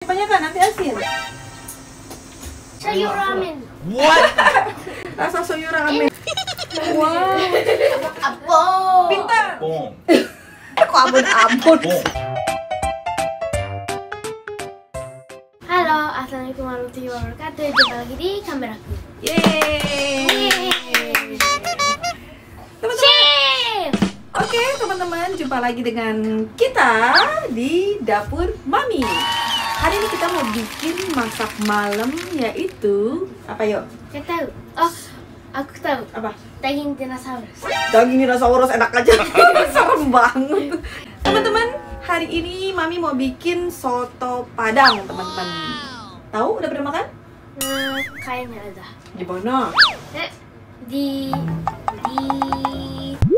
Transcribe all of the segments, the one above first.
Kebanyakan nanti asin. Sayur ramen. What? Rasa sayur ramen. Wow. Abon. Pintar. Bong. Kok abon-abon? Bong. Halo, assalamualaikum warahmatullahi wabarakatuh. Jumpa lagi di kameraku. Yeay. Teman-teman. Chef. Oke, teman-teman, jumpa lagi dengan kita di dapur Mami. Hari ini kita mau bikin masak malam, yaitu apa yuk? Saya tahu. Oh, aku tahu. Apa? Daging dinosaurus. Daging dinosaurus enak aja. Serem banget. Teman-teman, hari ini Mami mau bikin soto Padang, teman-teman. Tahu? Udah pernah makan? Kayaknya ada. Di mana? Di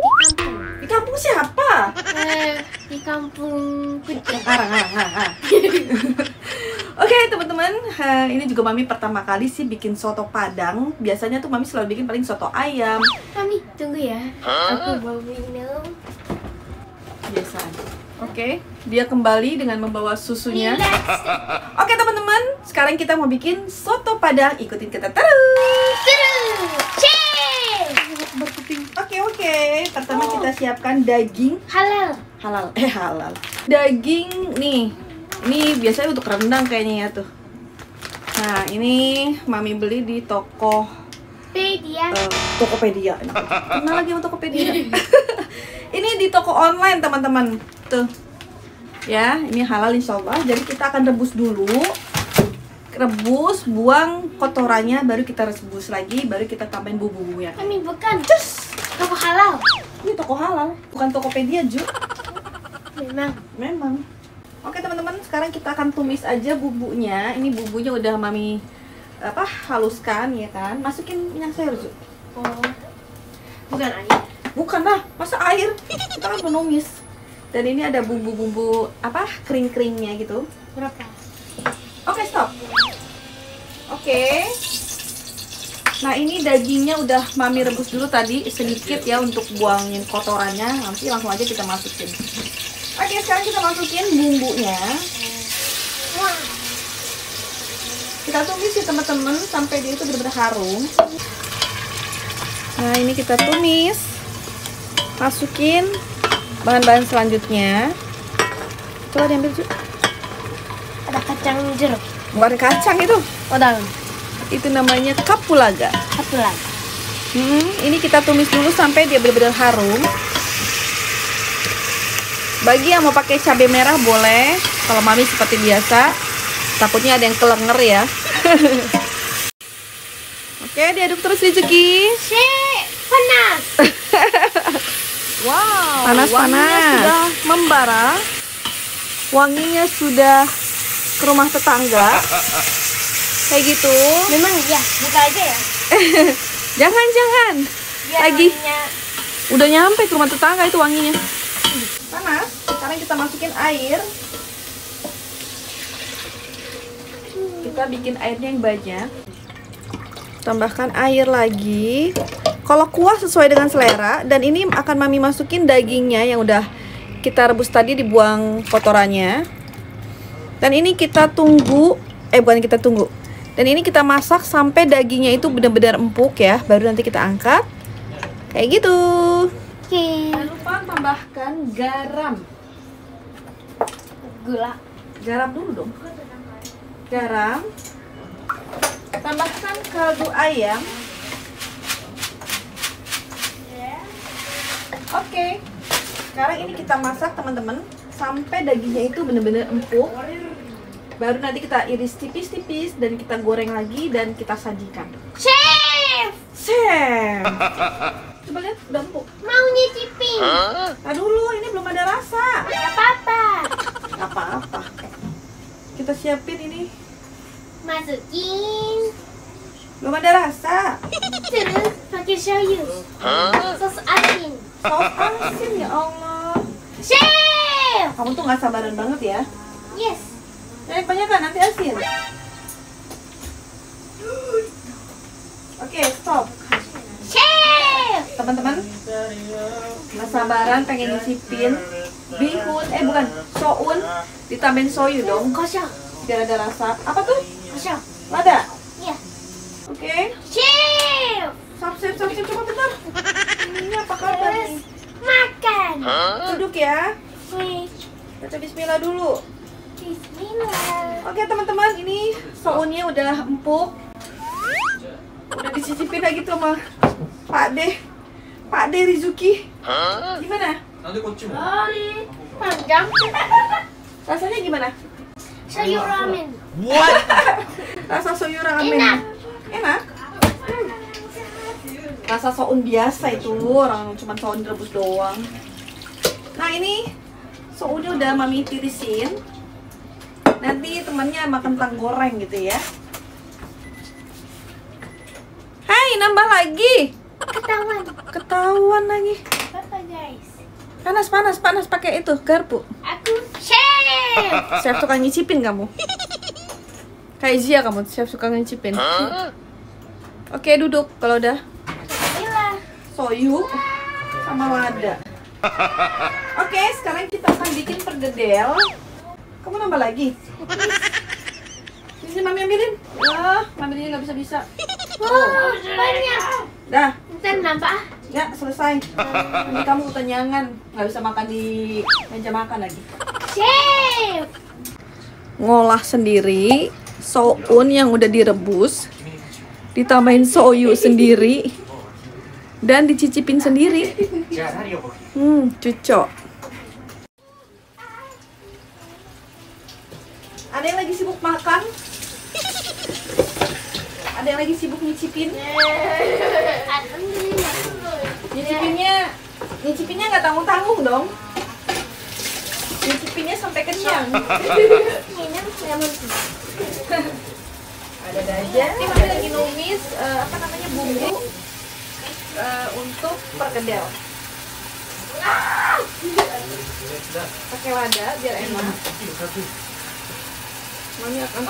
kampung. Di kampung siapa? Di kampung kucing. Oke, teman-teman, ini juga Mami pertama kali sih bikin soto Padang. Biasanya tuh Mami selalu bikin paling soto ayam. Mami, tunggu ya. Aku mau minum. Biasa aja. Oke, dia kembali dengan membawa susunya. Relax. Oke, teman-teman, sekarang kita mau bikin soto Padang. Ikutin kita terus. Chef. Oke. Pertama kita siapkan daging Halal. halal. Daging nih. Ini biasanya untuk rendang kayaknya ya tuh. Nah, ini Mami beli di Pedia. Tokopedia. Kenal lagi sama Tokopedia. Ini di toko online, teman-teman. Tuh. Ya, ini halal insyaallah. Jadi kita akan rebus dulu. Rebus, buang kotorannya, baru kita rebus lagi, baru kita tambahin bumbu-bumbunya. Mami, bukan. Toko halal. Ini toko halal, bukan Tokopedia, Ju. Memang. Oke, teman-teman, sekarang kita akan tumis aja bumbunya. Ini bumbunya udah Mami haluskan ya kan. Masukin minyak sayur, Ju. Oh. Bukan air. Bukan lah, masa air? Kita kan menumis. Dan ini ada bumbu-bumbu kering-keringnya gitu. Berapa? Oke, stop. Oke. Nah, ini dagingnya udah Mami rebus dulu tadi sedikit ya untuk buangin kotorannya. Nanti langsung aja kita masukin. Oke, sekarang kita masukin bumbunya. Kita tumis ya teman-teman sampai dia itu benar-benar harum. Nah, ini kita tumis. Masukin bahan-bahan selanjutnya. Coba diambil, Ju. Ada kacang jeruk. Bukan kacang itu. Daun. Itu namanya kapulaga. Satu lagi. Ini kita tumis dulu sampai dia benar-benar harum. Bagi yang mau pakai cabai merah boleh. Kalau Mami seperti biasa, takutnya ada yang kelenger ya. Oke, diaduk terus Rizuki. Panas. Wow, panas-panas. Sudah membara. Wanginya sudah ke rumah tetangga. Kayak gitu. Memang ya, buka aja ya. Jangan. Biar Lagi. wanginya. Udah nyampe ke rumah tetangga itu wanginya. Panas. Sekarang kita masukin air. Kita bikin airnya yang banyak. Tambahkan air lagi. Kalau kuah sesuai dengan selera. Dan ini akan Mami masukin dagingnya yang udah kita rebus tadi, dibuang kotorannya. Dan ini kita tunggu. Dan ini kita masak sampai dagingnya itu benar-benar empuk ya. Baru nanti kita angkat. Kayak gitu. Oke. Jangan lupa tambahkan garam. Gula. Garam dulu dong. Garam. Tambahkan kaldu ayam. Oke. Sekarang ini kita masak teman-teman sampai dagingnya itu benar-benar empuk. Baru nanti kita iris tipis-tipis dan kita goreng lagi dan kita sajikan. Chef. Coba lihat, udah empuk. Mau nyicipin? Nah dulu, ini belum ada rasa. Gak apa-apa. Gak apa-apa. Kita siapin ini. Masukin. Belum ada rasa. Terus pakai shoyu. Sos asin. Saus asin ya Allah. Chef. Kamu tuh gak sabaran banget ya. Yes. Yang banyak kan nanti asin. Oke, stop. Chef. Teman-teman, gak sabaran pengen nyicipin bihun, bukan, soun ditambahin soyu dong. Kosong. biar ada rasa. Apa tuh? Chef. Lada. Iya. Oke. Chef. Chef, coba bentar. Ini apa kabar nih? Makan. Duduk ya. Wait. Baca bismillah dulu. Bismillah. Oke teman-teman, ini sounnya udah empuk. Udah dicicipin lagi tuh sama Pak De Rizuki. Gimana? Panjang. Rasanya gimana? Sayur ramen. Rasa soyu ramen. Enak? Rasa soun biasa itu, orang cuma soun direbus doang. Nah ini sounnya udah mami tirisin. Nanti temannya makan kentang goreng gitu ya. Hai, nambah lagi. Ketahuan lagi. Apa guys? Panas pakai itu garpu. Aku chef. Chef suka ngicipin kamu. Kayak Zia kamu, chef suka ngicipin. Oke, duduk kalau udah. Bismillah. Soyu sama lada. Oke, sekarang kita akan bikin pergedel. Kamu nambah lagi? Sini mami ambilin. Wah, mami nggak bisa. Wow, banyak. Dah, Ntar nambah. ya selesai. Nanti kamu kekenyangan, nggak bisa makan di meja makan lagi. Chef. Ngolah sendiri soun yang udah direbus, ditambahin soyu sendiri, dan dicicipin sendiri. Cocok. Ada yang lagi sibuk makan? Ada yang lagi sibuk nyicipin? Nyicipinnya nggak tanggung-tanggung dong. Nyicipinnya sampai kenyang. Minum lemon tea. Ada aja. Ini mami lagi numis bumbu untuk perkedel. Pakai lada biar enak. Mami akan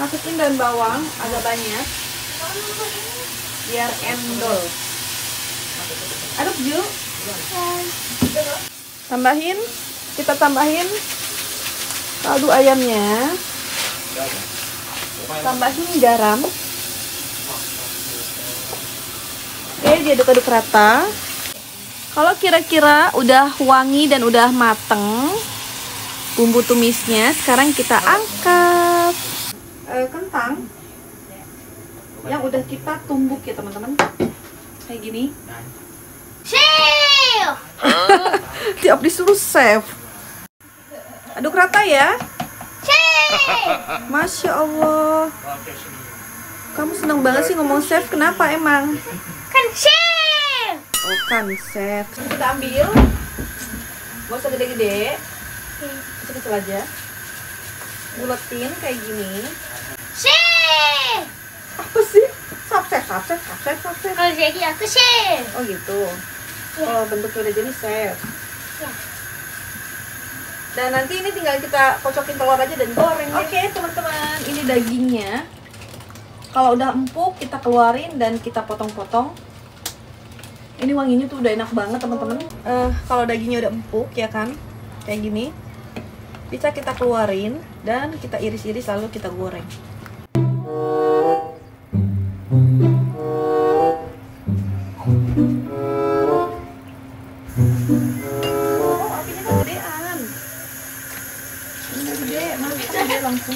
masukin daun bawang agak banyak biar endol. Aduk yuk. Kita tambahin kaldu ayamnya. Tambahin garam. Oke, diaduk-aduk rata. Kalau kira-kira udah wangi dan udah mateng bumbu tumisnya, sekarang kita angkat kentang yang udah kita tumbuk ya teman-teman, kayak gini. Chef. Tiap disuruh chef. Aduk rata ya. Chef. Masya Allah, kamu seneng banget sih ngomong chef. Kenapa emang? Kan chef. Oh kan chef. Kita ambil, gak usah gede-gede, kecil-kecil aja. Buletin kayak gini. Chef. Apa sih? Sapsep. Kalau jadi aku chef. Oh gitu. Kalau bentuknya udah jadi chef. Dan nanti ini tinggal kita kocokin telur aja dan goreng. Oke teman-teman, ini dagingnya. Kalau udah empuk kita keluarin dan kita potong-potong. Ini wanginya tuh udah enak banget teman-teman. Kalau dagingnya udah empuk ya kan, kayak gini, bisa kita keluarin dan kita iris-iris lalu kita goreng. Langsung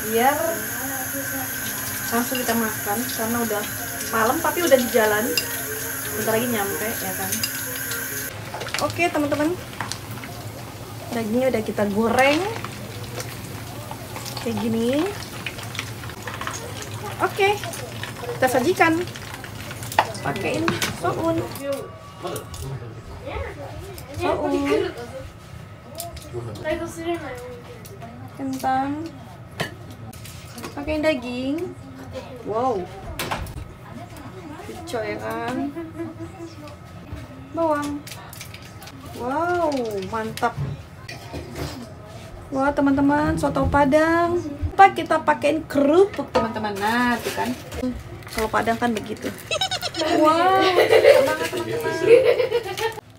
biar langsung kita makan karena udah malam tapi udah di jalan, bentar lagi nyampe ya kan. Oke teman-teman, dagingnya udah kita goreng kayak gini. Oke, kita sajikan pakein soun. Kentang, pakai daging. Wow, kicau ya kan. Bawang. Wow, mantap. Wah teman-teman, soto Padang. Kita pakein kerupuk teman-teman. Nah tuh kan, kalau Padang kan begitu. Wow, banget teman-teman.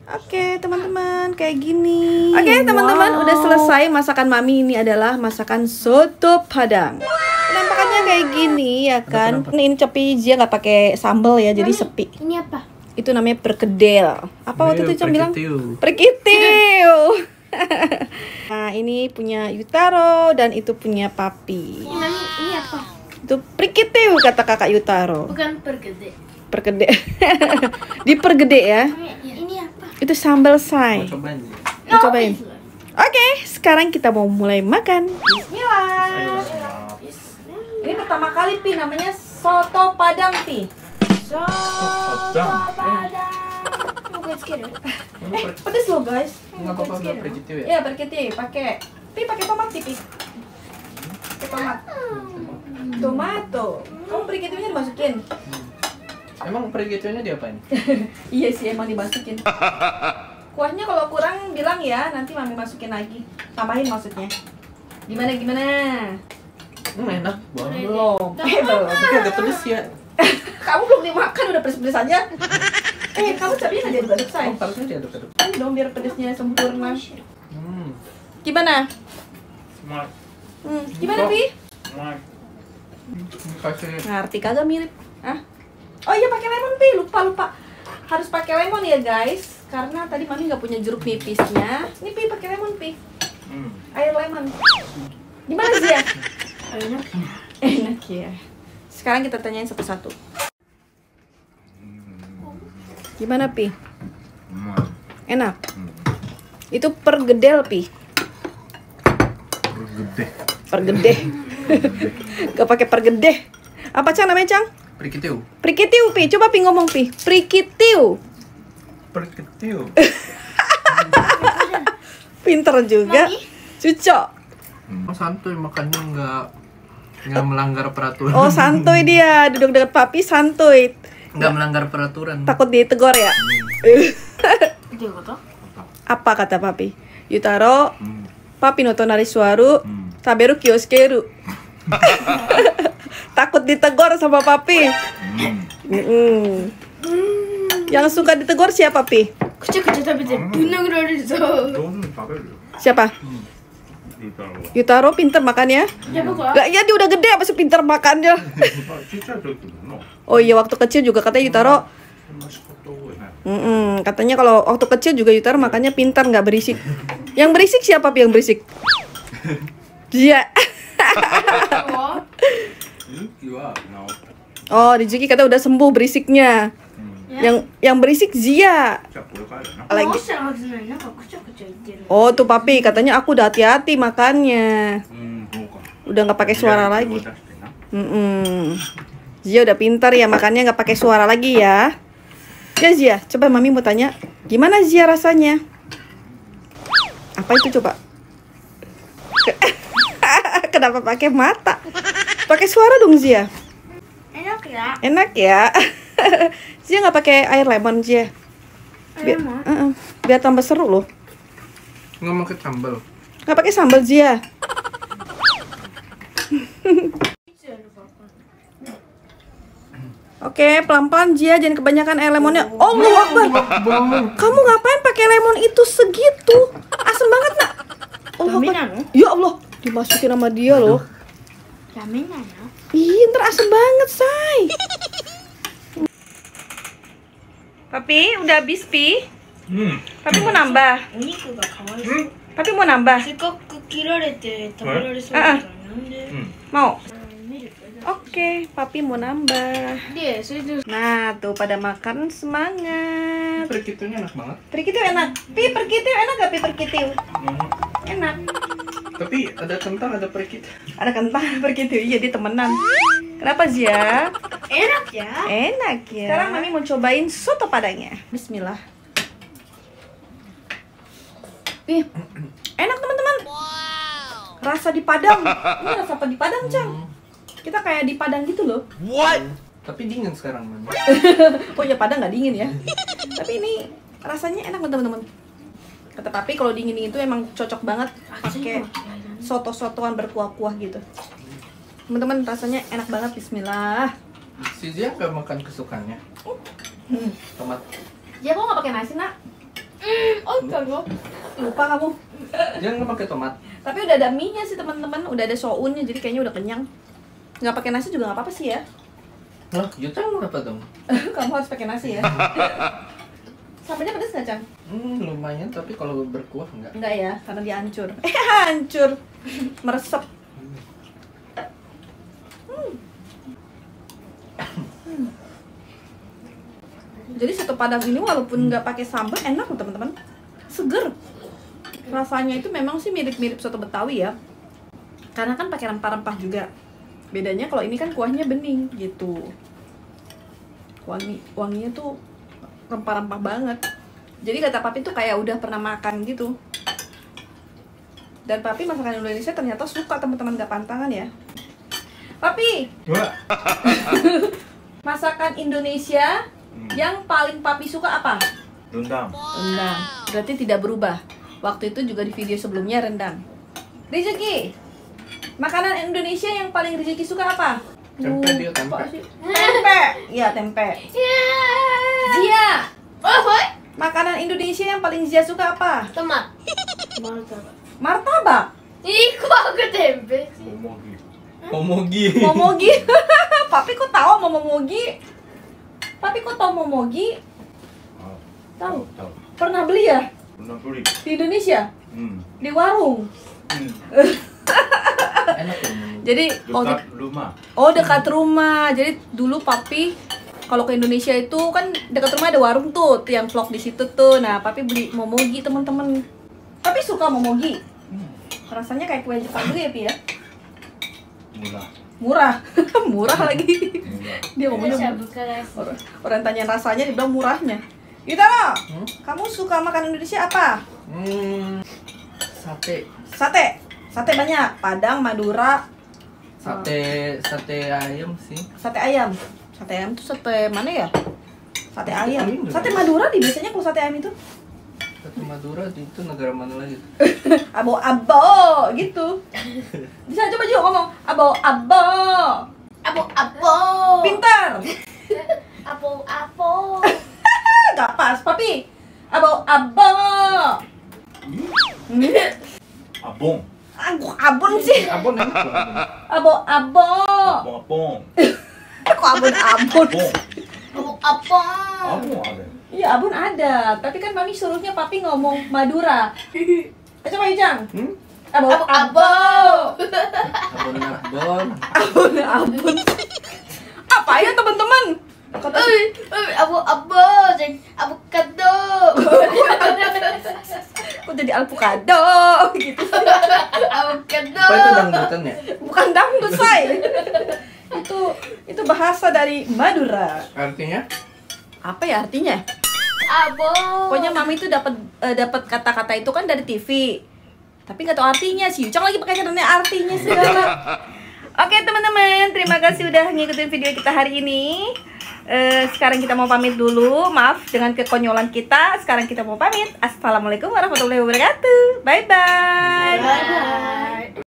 Oke teman-teman, kayak gini. Oke teman-teman, udah selesai masakan mami. Ini adalah masakan soto Padang. Penampakannya kayak gini ya kan. Ini cepi Zia nggak pakai sambal ya, jadi sepi. Ini apa? Itu namanya perkedel. Apa waktu itu Cam bilang? Perkitiu. Perkitiu. Nah ini punya Yutaro dan itu punya Papi. Mami, ini apa? Itu perkitiu kata kakak Yutaro. Bukan pergede. Pergede. Dipergede ya. Mami, ini apa? Itu sambal say. Mau cobain ya? Mau cobain? Oke, sekarang kita mau mulai makan. Bismillah. Ini pertama kali Pi, namanya soto Padang Pi. Soto Padang. Pedes loh guys. Nggak apa-apa, nggak perkitiu ya? Iya perkitiu, pakai. Pi pakai tomat sih Pi. Pakai tomat. Tomato. Kamu perkitiunya dimasukin? Emang perkitiunya diapain? Iya sih emang dimasukin. Kuahnya kalau kurang bilang ya, nanti mami masukin lagi. Tambahin maksudnya. Gimana? Enak banget. Belum. Belum. Tapi agak pedes ya. Kamu belum dimakan udah pedes-pedes aja. Kamu capeknya nggak diaduk-aduk say? Oh, harusnya diaduk-aduk. Kan dong biar pedesnya sempurna. Hmm. Gimana? Smart. Gimana Pi? Smart. Kasih. Ngerti kagak mirip? Hah? Oh iya pakai lemon Pi, lupa. Harus pakai lemon ya guys, karena tadi mami nggak punya jeruk nipisnya. Ini Pi pakai lemon Pi. Air lemon. Gimana sih ya? Enak ya. Sekarang kita tanyain satu-satu. Gimana Pi? Enak. Itu pergedel Pi. Pergedeh. Gak pakai pergedeh. Apa Cang namanya Cang? Perkitiu. Perkitiu Pi. Coba Pi ngomong Pi. Perkitiu. Perkitiu. Pinter juga. Cucok. Santuy makannya nggak melanggar peraturan. Oh santuy dia. Duduk dekat Papi santuy. Nggak melanggar peraturan. Takut ditegur ya? Apa kata Papi? Yutaro, Papi no tonari suaru, taberu kioskeru. Takut ditegur sama Papi. Yang suka ditegur siapa Pi? Kucuk-kucuk tapi Siapa? Yutaro pinter makannya. Lah iya dia udah gede apa sih pinter makannya? Oh iya waktu kecil juga katanya Yutaro. Katanya kalau waktu kecil juga Yutaro makannya pintar nggak berisik. Yang berisik siapa Pi yang berisik? Dia. Oh Rizuki kata udah sembuh berisiknya. Yang berisik Zia. Lagi. Oh tuh Papi katanya aku udah hati-hati makannya. Udah nggak pakai suara lagi. Zia udah pintar ya makannya nggak pakai suara lagi ya. Ya Zia, coba mami mau tanya, gimana Zia rasanya? Apa itu coba? Kenapa pakai mata? Pakai suara dong Zia. Enak ya? Enak ya. Zia nggak pakai air lemon Zia. Biar tambah seru loh. Nggak pakai sambal. Nggak pakai sambal Zia. Oke, pelan-pelan Zia, jangan kebanyakan air lemonnya. Allahu Akbar. Kamu ngapain pakai lemon itu segitu? Asem banget nak. Allahu Akbar. Ya Allah, dimasukin sama dia loh. Ih, ntar asem banget, say. Papi, udah habis Pi? Papi mau nambah? Papi mau nambah? Mau? Oke, Papi mau nambah. Nah, tuh pada makan semangat. Perkitiunya enak banget. Perkitiu enak. Pi, perkitiu enak gak Pi perkitiu? Enak. Tapi ada kentang, ada perkitiu. Ada kentang perkitiu, iya dia temenan. Kenapa Zia? Enak ya? Enak ya. Sekarang Mami mau cobain soto Padangnya. Bismillah. Ih, enak teman-teman. Rasa di Padang. Ini rasa apa di Padang, Cang? Kita kayak di Padang gitu loh. What? Tapi dingin sekarang, Man. Oh ya Padang nggak dingin ya. Tapi ini rasanya enak teman-teman. Kata Papi kalau dingin-dingin itu emang cocok banget pakai soto-sotoan berkuah-kuah gitu. Teman-teman rasanya enak banget. Bismillah. Si Zia nggak makan kesukaannya. Tomat. Ya kok nggak pakai nasi nak? Oh, kalau Lupa kamu. Dia nggak pakai tomat. Tapi udah ada mie-nya sih teman-teman, udah ada sounnya, jadi kayaknya udah kenyang. Nggak pakai nasi juga nggak apa-apa sih ya. Loh, Jutang apa dong? Kamu harus pakai nasi ya. Sambelnya pedes nggak, Cang? Lumayan, tapi kalau berkuah enggak. Enggak ya, karena dia hancur. Hancur. Meresep. Jadi soto Padang ini walaupun nggak pakai sambal enak loh teman-teman, seger. Rasanya itu memang sih mirip-mirip soto Betawi ya, karena kan pakai rempah-rempah juga. Bedanya kalau ini kan kuahnya bening gitu, wanginya tuh rempah-rempah banget. Jadi kata papi tuh kayak udah pernah makan gitu. Dan papi masakan Indonesia ternyata suka teman-teman, gak pantangan ya. Papi, Wah. masakan Indonesia yang paling papi suka apa? Rendang. Rendang. Berarti tidak berubah. Waktu itu juga di video sebelumnya rendang. Rizky, makanan Indonesia yang paling Rizky suka apa? Tempe dia, tempe. Apa sih? Tempe. Iya, tempe. Zia, Oh, boy. makanan Indonesia yang paling Zia suka apa? Tomat. Martabak. Martabak. Ih, kok aku tempe sih? Momogi. Momogi. Momogi. Papi kok tahu mau momogi? Papi kok tahu momogi? Ah, Tahu. Tahu. Pernah beli ya Pernah beli. di Indonesia? Hmm. Di warung. Hmm. Enak tuh. Momogi. Jadi Dekat rumah. dekat rumah. Jadi dulu papi kalau ke Indonesia itu kan dekat rumah ada warung tuh yang vlog di situ tuh. Nah, papi beli momogi teman-teman. Papi suka momogi. Rasanya kayak kue Jepang juga ya, Pi ya? Murah. Murah. Murah lagi. Murah. Dia ngomongnya Saya murah. buka nasi. Orang tanya rasanya dibilang murahnya. Gitu loh. Hmm? Kamu suka makan Indonesia apa? Sate. Sate. Sate banyak. Padang, Madura, Sate ayam sih. sate ayam. Sate ayam tuh sate mana ya? Sate ayam. Ayam juga. Sate Madura di biasanya kalau sate ayam itu Sate Madura itu negara mana lagi? abo-abo gitu. Bisa coba juga ngomong abo-abo. Apo. Pintar. Apo. Gak pas, papi. Abo-abo. Abong. Abon sih. Abon enak loh, abon. Abo-abo. Abong. Kok abon-abon? Abong. Apo. Abong ada. Iya, abon ada. Tapi kan mami suruhnya papi ngomong Madura. Coba Ijang. Hmm? Abo-abo. Abon. Abon. Apa ya teman-teman? Kata Apo. Jeng avocado. kok jadi alpukado gitu. Avocado. Apa itu dangdutan ya? Bukan dangdut, say. Itu bahasa dari Madura. Artinya? Apa ya artinya? Abo. Pokoknya mami itu dapat kata-kata itu kan dari TV. Tapi nggak tahu artinya sih. Ucang lagi pakai katanya artinya segala. Oke teman-teman, terima kasih udah ngikutin video kita hari ini. Sekarang kita mau pamit dulu. Maaf dengan kekonyolan kita. Sekarang kita mau pamit. Assalamualaikum warahmatullahi wabarakatuh. Bye bye. Bye.